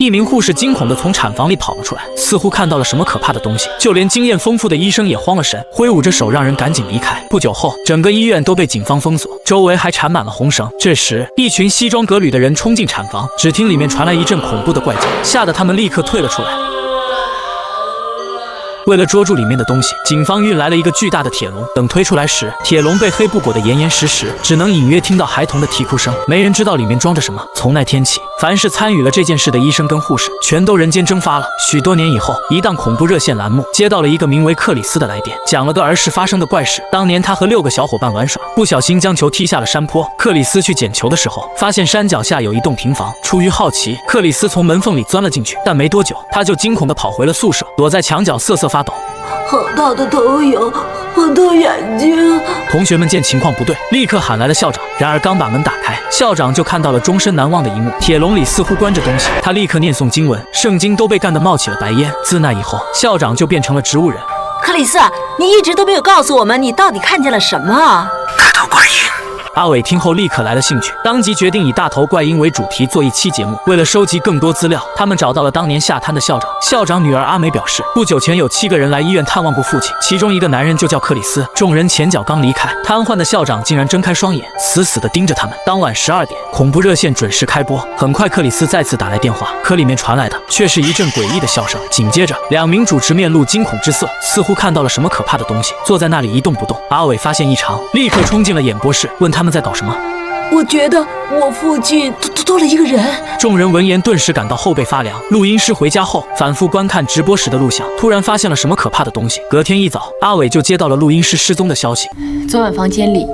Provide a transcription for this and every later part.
一名护士惊恐地从产房里跑了出来，似乎看到了什么可怕的东西，就连经验丰富的医生也慌了神，挥舞着手让人赶紧离开。不久后，整个医院都被警方封锁，周围还缠满了红绳。这时，一群西装革履的人冲进产房，只听里面传来一阵恐怖的怪叫，吓得他们立刻退了出来。为了捉住里面的东西，警方运来了一个巨大的铁笼。等推出来时，铁笼被黑布裹得严严实实，只能隐约听到孩童的啼哭声。没人知道里面装着什么。从那天起，凡是参与了这件事的医生跟护士，全都人间蒸发了。许多年以后，一档恐怖热线栏目接到了一个名为克里斯的来电，讲了个儿时发生的怪事。当年他和6个小伙伴玩耍，不小心将球踢下了山坡。克里斯去捡球的时候，发现山脚下有一栋平房。出于好奇，克里斯从门缝里钻了进去，但没多久，他就惊恐地跑回了宿舍，躲在墙角瑟瑟发抖。好大的头影，好多眼睛！同学们见情况不对，立刻喊来了校长。然而刚把门打开，校长就看到了终身难忘的一幕：铁笼里似乎关着东西。他立刻念诵经文，圣经都被干得冒起了白烟。自那以后，校长就变成了植物人。克里斯，你一直都没有告诉我们，你到底看见了什么？大头怪婴。阿伟听后立刻来了兴趣，当即决定以大头怪婴为主题做一期节目。为了收集更多资料，他们找到了当年下瘫的校长。校长女儿阿美表示，不久前有7个人来医院探望过父亲，其中一个男人就叫克里斯。众人前脚刚离开，瘫痪的校长竟然睁开双眼，死死地盯着他们。当晚12点，恐怖热线准时开播。很快，克里斯再次打来电话，可里面传来的却是一阵诡异的笑声。紧接着，2名主持面露惊恐之色，似乎看到了什么可怕的东西，坐在那里一动不动。阿伟发现异常，立刻冲进了演播室，问他们在搞什么。我觉得我附近多了一个人。众人闻言顿时感到后背发凉。录音师回家后反复观看直播时的录像，突然发现了什么可怕的东西。隔天一早，阿伟就接到了录音师失踪的消息。昨晚房间里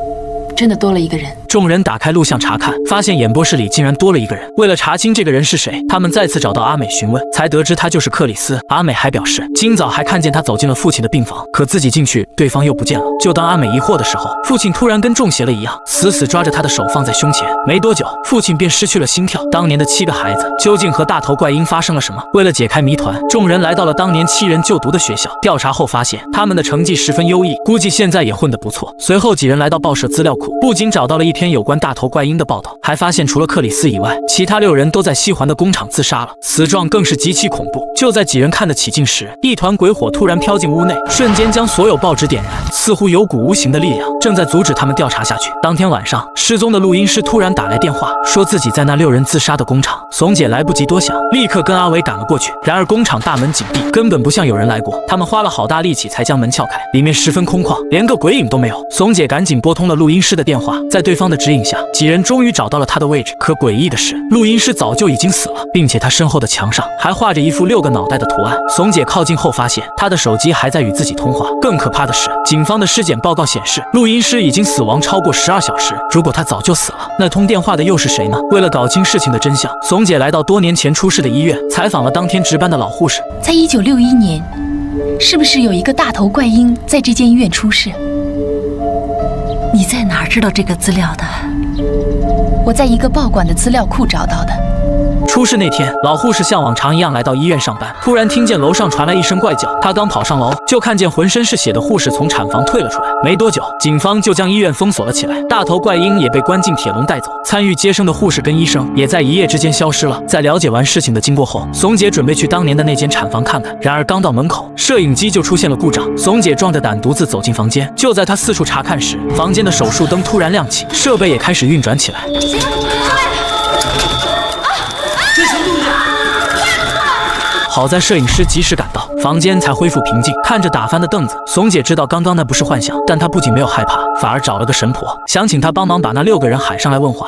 真的多了一个人。众人打开录像查看，发现演播室里竟然多了一个人。为了查清这个人是谁，他们再次找到阿美询问，才得知他就是克里斯。阿美还表示，今早还看见他走进了父亲的病房，可自己进去，对方又不见了。就当阿美疑惑的时候，父亲突然跟中邪了一样，死死抓着他的手放在胸前。没多久，父亲便失去了心跳。当年的7个孩子究竟和大头怪婴发生了什么？为了解开谜团，众人来到了当年7人就读的学校。调查后发现，他们的成绩十分优异，估计现在也混得不错。随后几人来到报社资料库，不仅找到了一篇有关大头怪婴的报道，还发现除了克里斯以外，其他6人都在西环的工厂自杀了，死状更是极其恐怖。就在几人看得起劲时，一团鬼火突然飘进屋内，瞬间将所有报纸点燃，似乎有股无形的力量正在阻止他们调查下去。当天晚上，失踪的录音师突然打来电话，说自己在那6人自杀的工厂。怂姐来不及多想，立刻跟阿伟赶了过去。然而工厂大门紧闭，根本不像有人来过。他们花了好大力气才将门撬开，里面十分空旷，连个鬼影都没有。怂姐赶紧拨通了录音师的电话，在对方的指引下，几人终于找到了他的位置。可诡异的是，录音师早就已经死了，并且他身后的墙上还画着一副6个脑袋的图案。怂姐靠近后发现，他的手机还在与自己通话。更可怕的是，警方的尸检报告显示，录音师已经死亡超过12小时。如果他早就死了，那通电话的又是谁呢？为了搞清事情的真相，怂姐来到多年前出事的医院，采访了当天值班的老护士。在1961年，是不是有一个大头怪婴在这间医院出事？你在哪儿知道这个资料的？我在一个报馆的资料库找到的。出事那天，老护士像往常一样来到医院上班，突然听见楼上传来一声怪叫。她刚跑上楼，就看见浑身是血的护士从产房退了出来。没多久，警方就将医院封锁了起来，大头怪婴也被关进铁笼带走。参与接生的护士跟医生也在一夜之间消失了。在了解完事情的经过后，怂姐准备去当年的那间产房看看。然而刚到门口，摄影机就出现了故障。怂姐壮着胆独自走进房间。就在她四处查看时，房间的手术灯突然亮起，设备也开始运转起来。好在摄影师及时赶到，房间才恢复平静。看着打翻的凳子，怂姐知道刚刚那不是幻想，但她不仅没有害怕，反而找了个神婆，想请她帮忙把那6个人喊上来问话。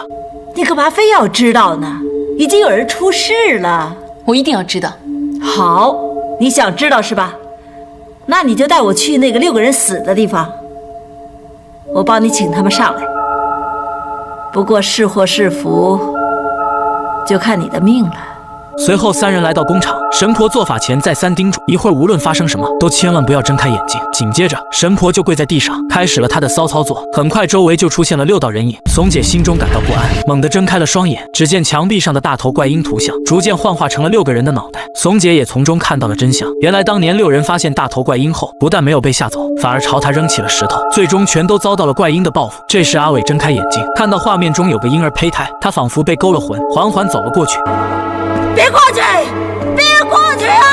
你干嘛非要知道呢？已经有人出事了。我一定要知道。好，你想知道是吧？那你就带我去那个6个人死的地方，我帮你请他们上来。不过是祸是福，就看你的命了。随后3人来到工厂，神婆做法前再三叮嘱，一会儿无论发生什么，都千万不要睁开眼睛。紧接着，神婆就跪在地上，开始了她的骚操作。很快，周围就出现了6道人影。怂姐心中感到不安，猛地睁开了双眼，只见墙壁上的大头怪婴图像逐渐幻化成了6个人的脑袋。怂姐也从中看到了真相，原来当年6人发现大头怪婴后，不但没有被吓走，反而朝他扔起了石头，最终全都遭到了怪婴的报复。这时，阿伟睁开眼睛，看到画面中有个婴儿胚胎，他仿佛被勾了魂，缓缓走了过去。别过去！别过去啊！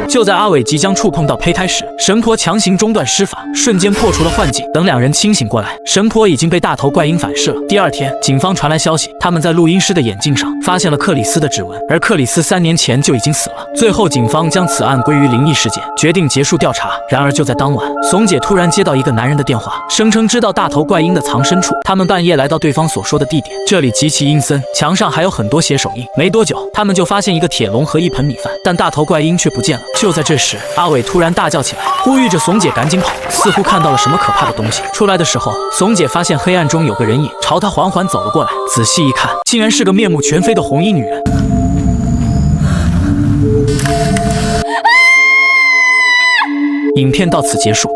就在阿伟即将触碰到胚胎时，神婆强行中断施法，瞬间破除了幻境。等两人清醒过来，神婆已经被大头怪婴反噬了。第二天，警方传来消息，他们在录音师的眼镜上发现了克里斯的指纹，而克里斯3年前就已经死了。最后，警方将此案归于灵异事件，决定结束调查。然而就在当晚，怂姐突然接到一个男人的电话，声称知道大头怪婴的藏身处。他们半夜来到对方所说的地点，这里极其阴森，墙上还有很多血手印。没多久，他们就发现一个铁笼和一盆米饭，但大头怪婴却不见了。就在这时，阿伟突然大叫起来，呼吁着怂姐赶紧跑，似乎看到了什么可怕的东西。出来的时候，怂姐发现黑暗中有个人影朝她缓缓走了过来，仔细一看，竟然是个面目全非的红衣女人。影片到此结束。